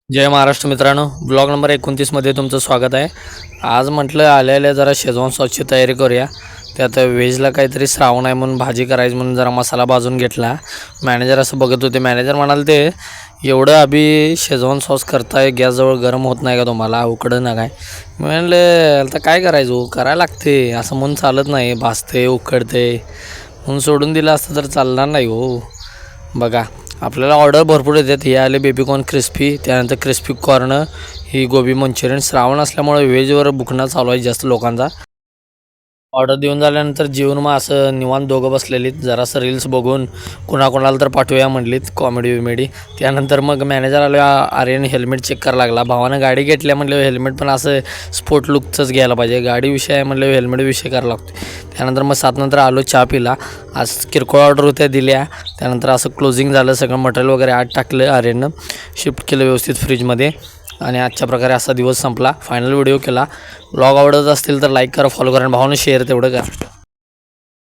जय महाराष्ट्र मित्रांनो, blog number 29मध्ये तुमचं स्वागत आहे. आज म्हटलं आलेल्या जरा शेजवान सॉसची तयारी करूया. त्यात व्हेजला काहीतरी श्रावण आहे म्हणून भाजी करायची म्हणून जरा मसाला भाजून घेतला. मॅनेजर असं बघत होते. मॅनेजर म्हणाले ते एवढं अभि शेजवान सॉस करताय, गॅसजवळ गरम होत नाही का तुम्हाला, उकडं ना काय. म्हणलं आता काय करायचं, करायला लागते असं म्हणून चालत नाही, भाजते उकडते म्हणून सोडून दिलं असतं तर चालणार नाही हो. बघा आपल्याला ऑर्डर भरपूर येतात. हे आले बेबीकॉर्न क्रिस्पी, त्यानंतर क्रिस्पी कॉर्न, ही गोबी मंचुरियन. श्रावण असल्यामुळे व्हेजवर बुकणं चालू आहे जास्त लोकांचा. ऑर्डर देऊन झाल्यानंतर जेवून मग असं निवांत दोघं बसलेलीत, जरासं रील्स बघून कुणाकोणाला तर पाठवूया म्हटलीत कॉमेडी विमेडी. त्यानंतर मग मॅनेजर आलो, आर्यन हेल्मेट चेक करायला लागला. भावानं गाडी घेतल्या म्हटलं हेल्मेट पण असं स्पोर्ट लुकचंच घ्यायला पाहिजे, गाडी विषय आहे म्हटलं हेल्मेट विषय करायला लागतो. त्यानंतर मग 7 नंतर आलो, चहा पिला. आज किरकोळ ऑर्डर होत्या दिल्या. त्यानंतर असं क्लोजिंग झालं, सगळं मटेरियल वगैरे आत टाकलं, आर्यननं शिफ्ट केलं व्यवस्थित फ्रीजमध्ये. आणि आजच्या प्रकारे असा दिवस संपला. फायनल व्हिडिओ केला. ब्लॉग आवडत असतील तर लाईक करा, फॉलो करा आणि भावानं शेअर तेवढं करा.